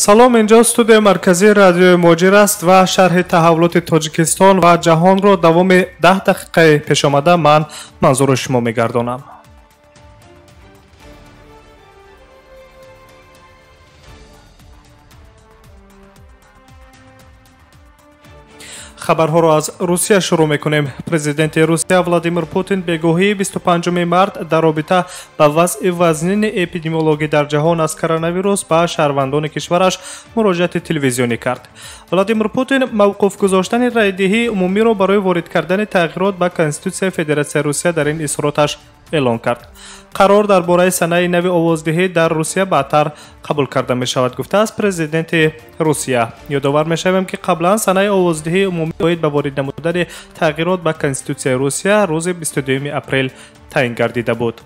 салом, инҷо студияи марказии радиои муҷир аст ва шарҳи таҳаввулоти тоҷикистон ва ҷаҳонро давоми 10 дақиқаи пешомада ман манзури шумо мегардонам. хабарҳоро аз русия шурӯъ мекунем. Президенти русия Владимир Путин бегоҳии 25 март дар робита ба вазъи вазнини эпидемиологӣ дар ҷаҳон аз коронавирус ба шаҳрвандони кишвараш муроҷиати телевизионӣ кард. Владимир Путин мавқуф гузоштани райдиҳии умумиро барои ворид кардани тағйирот ба Конститутсияи Федератсияи Русия дар ин изҳороташ эълон кард. қарор дар бораи санаи нави овоздиҳӣ дар Русия баъдтар қабул карда мешавад, гуфтааст президенти Русия. ёдовар мешавем ки қаблан санаи овоздиҳии умумӣ оид ба ворид намудани тағйирот ба Конститутсияи Русия рӯзи 22 апрел таъин гардида буд.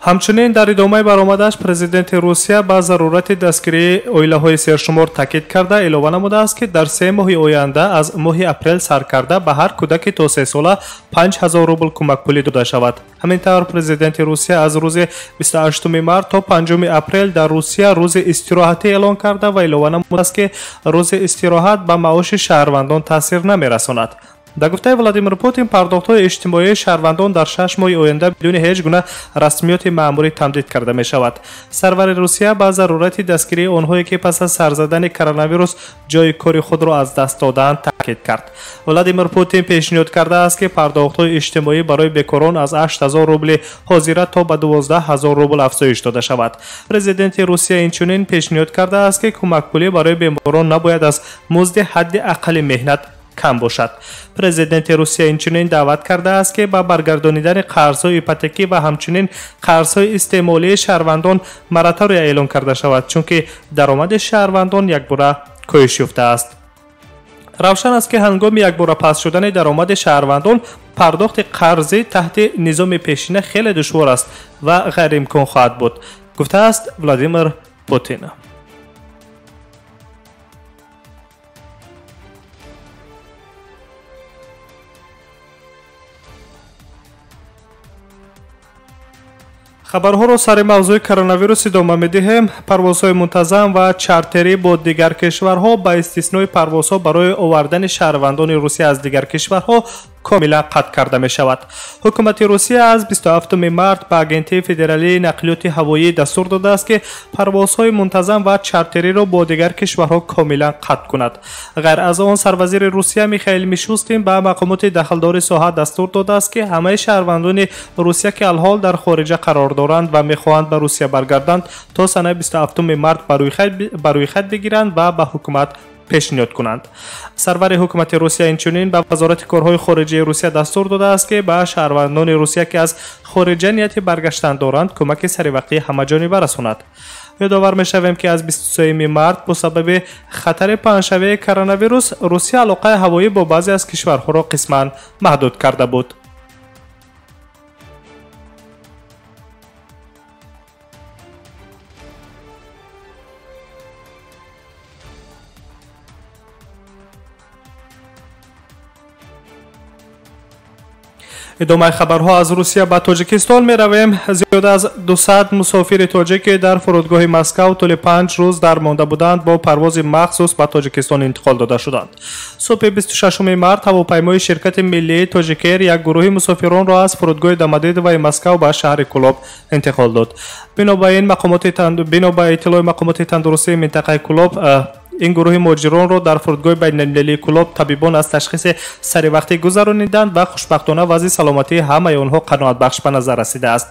ҳамчунин дар идомаи баромадаш президенти Русия ба зарурати дастгирии оилаҳои сершумор таъкид карда илова намудааст ки дар 3 моҳи оянда аз моҳи апрел сар карда ба ҳар кӯдаки то 3 сола 5000 рубл кӯмакпулӣ дода шавад. ҳамин тавр президенти Русия аз рӯзи 28 март то 5 апрел дар Русия рӯзи истироҳатӣ эълон карда ва илова намудааст ки рӯзи истироҳат ба маоши шаҳрвандон таъсир намерасонад. дар гуфтаи Владимир Путин пардохтҳои иҷтимоии шаҳрвандон дар 6 моҳи оянда бидуни ҳеҷ гуна расмиёти маъмурӣ тамдид карда мешавад. сарвари Русия ба зарурати дастгирии онҳое ки пас аз сарзадани коронавирус ҷойи кори худро аз даст доданд таъкид кард. Владимир Путин пешниҳод кардааст ки пардохтҳои иҷтимоӣ барои бекорон аз 8000 рубли ҳозира то ба 12000 рубл афзоиш дода шавад. Президенти Русия инчунин пешниҳод кардааст ки кӯмакпулӣ барои беморон набояд аз музди ҳадди аққали меҳнат кам бошад. Президенти Русия инчунин даъват кардааст ки ба баргардонидани қарзҳои ипотекӣ ва ҳамчунин қарзҳои истеъмолии шаҳрвандон моратория эълон карда шавад, чунки даромади шаҳрвандон якбора коҳиш ёфтааст. равшан аст ки ҳангоми якбора паст шудани даромади шаҳрвандон пардохти қарзӣ таҳти низоми пешина хеле душвор аст ва ғайриимкон хоҳад буд, гуфтааст Владимир Путин. хабарҳоро сари мавзӯи коронавирус идома медиҳем. парвозҳои мунтазам ва чартерӣ бо дигар кишварҳо ба истиснои парвозҳо барои овардани шаҳрвандони Русия аз дигар кишварҳо комилан қатъ карда мешавад. ҳукумати Русия аз 27 март ба агентии федералии нақлиёти ҳавоӣ дастур додааст ки парвозҳои мунтазам ва чартериро бо дигар кишварҳо комилан қатъ кунад. ғайр аз он, сарвазири Русия Михаил Мишустин ба мақомоти дахлдори соҳа дастур додааст ки ҳамаи шаҳрвандони Русия ки алҳол дар хориҷа қарор доранд ва мехоҳанд ба Русия баргарданд, то санаи 27 март ба рӯйхат бигиранд ва ба ҳукумат пешниҳод кунанд. сарвари ҳукумати Русия инчунин ба вазорати корҳои хориҷии Русия дастур додааст ки ба шаҳрвандони Русия ки аз хориҷа нияти баргаштан доранд кӯмаки саривақтии ҳамаҷониба расонад. ёдовар мешавем ки аз 23 март бо сабаби хатари паҳншавии коронавирус Русия алоқаи ҳавоӣ бо баъзе аз кишварҳоро қисман маҳдуд карда буд. идомаи хабарҳо аз Русия ба Тоҷикистон меравем. зиёда аз 200 мусофири тоҷики дар фурудгоҳи Москав тӯли 5 рӯз дар монда буданд бо парвози махсус ба Тоҷикистон интиқол дода шуданд. субҳи 26 март ҳавопаймои ширкати миллии Тоҷикер як гурӯҳи мусофиронро аз фурудгоҳи Домодедоваи Москав ба шаҳри Кулоб интиқол дод. бино ба иттилои мақомоти тандурустии минтақаи Кулоб, ин гурӯҳи муҳоҷиронро дар фурудгоҳи байналмилалии Кулоб табибон аз ташхиси саривақтӣ гузарониданд ва хушбахтона вазъи саломатии ҳамаи онҳо қаноатбахш ба назар расидааст.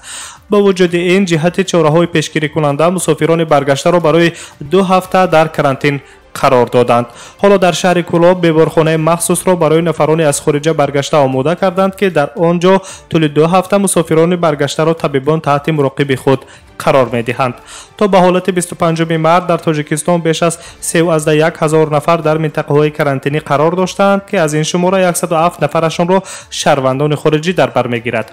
бо вуҷуди ин, ҷиҳати чораҳои пешгирикунанда мусофирони баргаштаро барои 2 ҳафта дар карантин қарор доданд. ҳоло дар шаҳри Кулоб беморхонаи махсусро барои нафарони аз хориҷа баргашта омода карданд ки дар он ҷо тӯли 2 ҳафта мусофирони баргаштаро табибон таҳти муроқиби худ қарор медиҳанд. то ба ҳолати 25 март дар Тоҷикистон беш аз 31000 нафар дар минтақаҳои карантинӣ қарор доштанд ки аз ин шумора 107 нафарашонро шаҳрвандони хориҷӣ дар бар мегирад.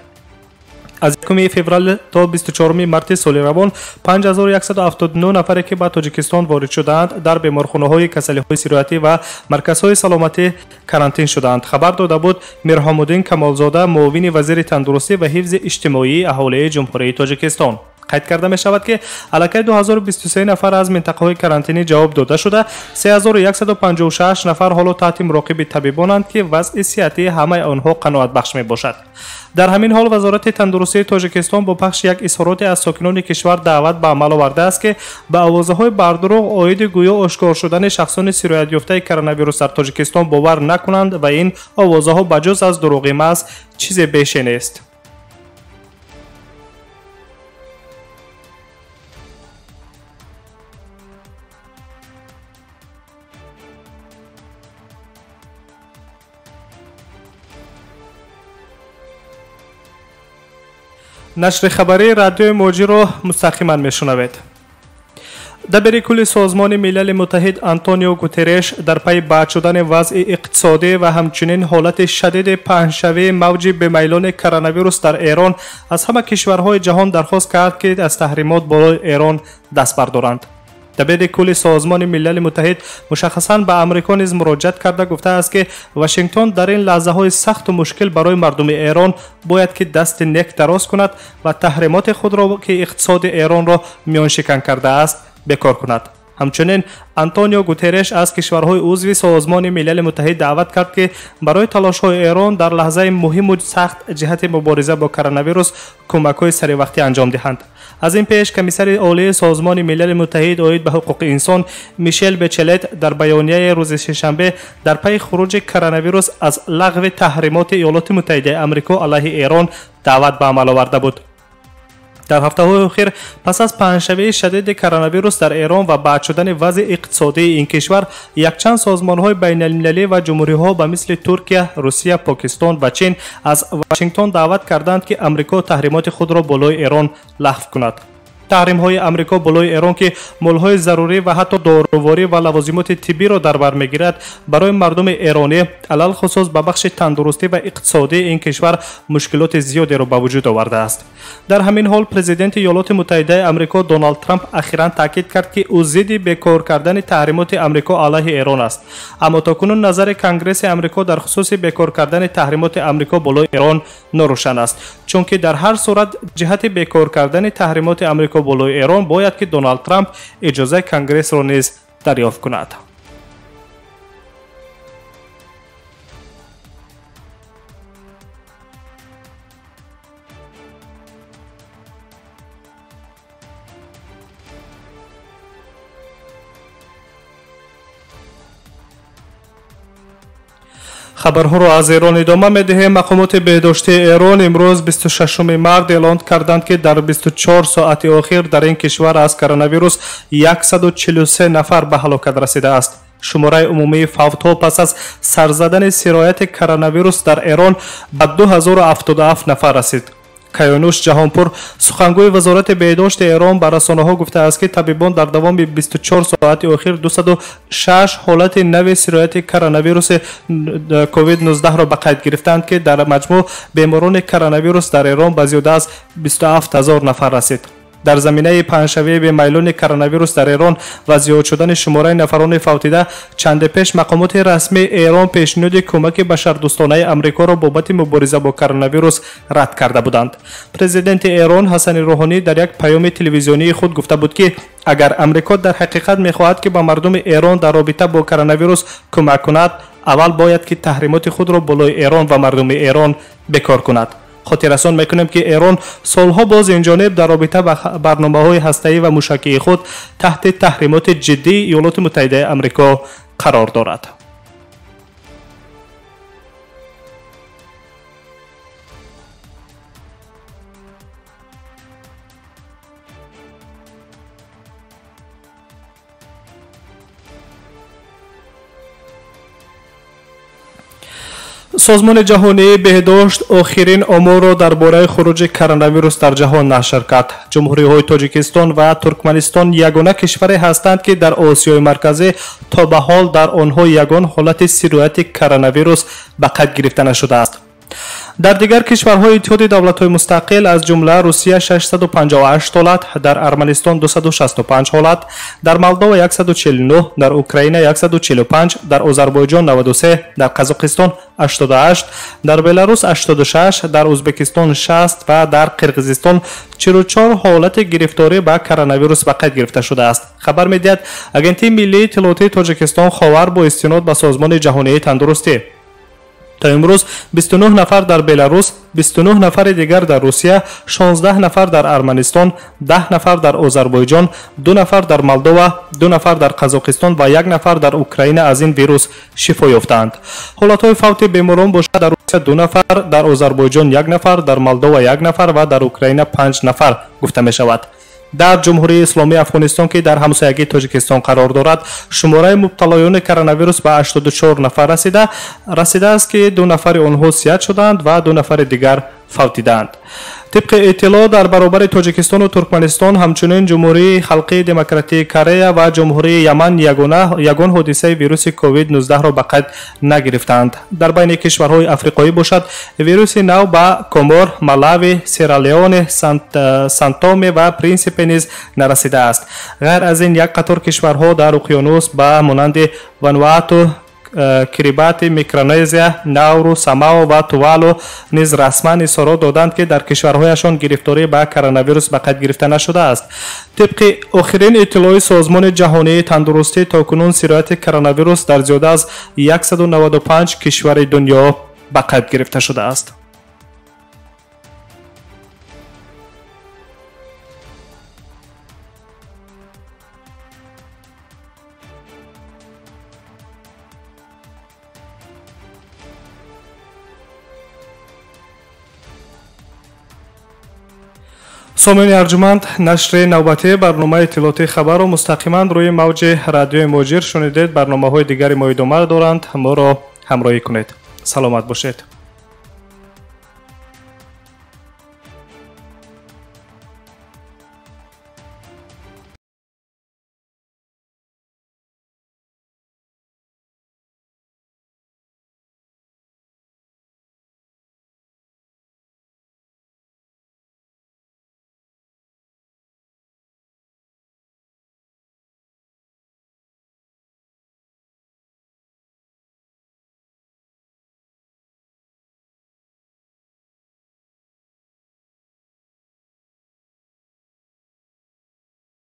از 1 فوریه تا 24 مارس سال روان 5179 نفری که به تاجیکستان وارد شدند در بیمارخانه‌های کسلی‌های سیرایتی و مرکزهای سلامتی کرانتین شدند. خبر داده بود میرحمودین کمالزاده، معاون وزیر تندرستی و حفظ اجتماعی اهالی جمهوری تاجیکستان. قید کرده می شود که علاکه 2023 نفر از منطقه های کرانتینی جواب داده شده. 3156 نفر حالا تحت مراقبه طبیبانند که وضع صحتی همه آنها قناعت بخش می باشد. در همین حال وزارت تندرستی تاجیکستان با پخش یک اظهارات از ساکنان کشور دعوت به عمل آورده است که به آوازه‌های بردروغ عاید گویا آشکار شدن شخصان سیرایت یافته کرونا ویروس در تاجیکستان باور نکنند و این آوازه‌ها بجز از دروغ محض چیز بیش نیست. نشر خبری رادیو موجی را مستقیما میشنوید. دبیر کل سازمان ملل متحد آنتونیو گوترش در پی بد شدن وضع اقتصادی و همچنین حالت شدید پهنشوی موج بمیلان کرونا ویروس در ایران از همه کشورهای جهان درخواست کرد که از تحریمات بالای ایران دست بردارند. دبیر کل سازمان ملل متحد مشخصاً به امریکا نیز مراجعت کرده گفته است که واشنگتن در این لحظه های سخت و مشکل برای مردم ایران باید که دست نیک دراز کند و تحریمات خود را که اقتصاد ایران را میان شکن کرده است بکار کند. همچنین آنتونیو گوترش از کشورهای عضو سازمان ملل متحد دعوت کرد که برای تلاش‌های ایران در لحظه مهم و سخت جهت مبارزه با کرونا ویروس کمک‌های سری وقتی انجام دهند. از این پیش کمیسر عالی سازمان ملل متحد اید به حقوق انسان میشل بچلت در بیانیه روز سه‌شنبه در پی خروج کرونا ویروس از لغو تحریمات ایالات متحده آمریکا علیه ایران دعوت به عمل آورده بود. در هفته‌های اخیر پس از پهنشوی شدید کرونا ویروس در ایران و بد شدن وضع اقتصادی این کشور، یکچند سازمان‌های بین‌المللی و جمهوری‌ها به مثل ترکیه، روسیه، پاکستان و چین از واشنگتن دعوت کردند که آمریکا تحریمات خود را بالای ایران لغو کند. تحریم‌های آمریکا بالای ایران که مال‌های ضروری و حتی داروواری و لوازمات طبی را در بر می‌گیرد، برای مردم ایرانی علل خصوص به بخش تندرستی و اقتصادی این کشور مشکلات زیادی را به وجود آورده است. در همین حال پرزیدنت ایالات متحده آمریکا دونالد ترامپ اخیراً تاکید کرد که او ضد بیکار کردن تحریمات آمریکا علیه ایران است. اما تاکنون نظر کنگره آمریکا در خصوص بیکار کردن تحریمات آمریکا بالای ایران ناروشن است، چون که در هر صورت جهت بیکار کردن تحریمات آمریکا بالای ایران باید که دونالد ترامپ اجازه کنگره را نیز دریافت کند. خبرها را از ایران ادامه می‌دهیم. مقامات بهداشتی ایران امروز 26 مارس اعلام کردند که در 24 ساعت اخیر در این کشور از کرونا ویروس 143 نفر به هلاکت رسیده است. شماره عمومی فوت‌ها پس از سر زدن سرایت کرونا ویروس در ایران به 2077 نفر رسید. کیانوش جهانپور سخنگوی وزارت بهداشت ایران به رسانه‌ها گفته است که طبیبان در دوام 24 ساعت اخیر 206 حالت نو سرایت کرونا ویروس کووید 19 را به قید گرفتند که در مجموع بیماران کرونا ویروس در ایران به زیاده از 27000 نفر رسید. در زمینه پهنشوی بیماران کرونا ویروس در ایران و زیاد شدن شماره نفران فوتیده، چند پیش مقامات رسمی ایران پیشنهاد کمک بشردوستانه آمریکا را بابت مبارزه با کرونا ویروس رد کرده بودند. پرزیدنت ایران حسن روحانی در یک پیام تلویزیونی خود گفته بود که اگر آمریکا در حقیقت می‌خواهد که به مردم ایران در رابطه با کرونا ویروس کمک کند، اول باید که تحریمات خود را بالای ایران و مردم ایران بکار کند. خاطر رسان میکنیم که ایران سالها باز این جانب در رابطه با برنامه‌های هسته‌ای و موشکی خود تحت تحریمات جدی ایالات متحده آمریکا قرار دارد. سازمان جهانی بهداشت آخرین آمار را درباره خروج کرونا ویروس در جهان نشر کرد. جمهوری‌های تاجیکستان و ترکمنستان یگانه کشوری هستند که در آسیای مرکزی تا به حال در آنها یگان حالت سرایت کرونا ویروس به قید گرفته نشده است. дар дигар кишварҳои иттиҳоди давлатҳои мустақил аз ҷумла Русия 658 ҳолат, дар Арманистон 265 ҳолат, дар Молдова 149, дар Украина 145, дар Озарбойҷон 93, дар Қазоқистон 88, дар Беларус 86, дар Ӯзбекистон 60 ва дар Қирғизистон 44 ҳолати гирифторӣ ба коронавирус ба қайд гирифта шудааст. Хабар медиҳад агентии миллии иттилоотии Тоҷикистон ховар бо истинод ба Созмони ҷаҳонии тандурустӣ. تا امروز 29 نفر در بلاروس، 29 نفر دیگر در روسیه، 16 نفر در ارمنستان، 10 نفر در آذربایجان، 2 نفر در مولدووا، 2 نفر در قزاقستان و 1 نفر در اوکراین از این ویروس شفا یافتند. حالتهای فوت بیماران باشد در روسیه 2 نفر، در آذربایجان 1 نفر، در مولدووا 1 نفر و در اوکراین 5 نفر گفته می شود. در جمهوری اسلامی افغانستان که در همسایگی تاجیکستان قرار دارد، شماره مبتلایان کرونا به 84 نفر رسیده است که 2 نفر آنها صحت شدند و 2 نفر دیگر فوتیدند. طبق اطلاع در برابر تاجیکستان و ترکمنستان، همچنین جمهوری خلقی دموکراتیک کره و جمهوری یمن یگان حادثه ویروس کووید 19 را به قید نگرفتند. در بین کشورهای افریقایی باشد ویروس نو به کومور، مالاوی، سیرالیون، سانتومه و پرینسیپ نیز نرسیده است. غیر از این یک قطار کشورها در اقیانوس به مانند وانواتو، کریباتی، میکرونزیا، ناورو، سامائو و توالو نیز رسما اظهارات دادند که در کشورهایشان گرفتاری به کرونا به قید گرفته نشده است. طبق آخرین اطلاع سازمان جهانی تندرستی، تاکنون سرایت کرونا در زیاده از 195 کشور دنیا به قید گرفته شده است. سامعین ارجمند، نشر نوبتی برنامه اطلاعاتی خبر و مستقیما روی موج رادیوی موجیر شنیدید. برنامه های دیگری ما ادامه دارند. ما را همراهی کنید. سلامت باشید.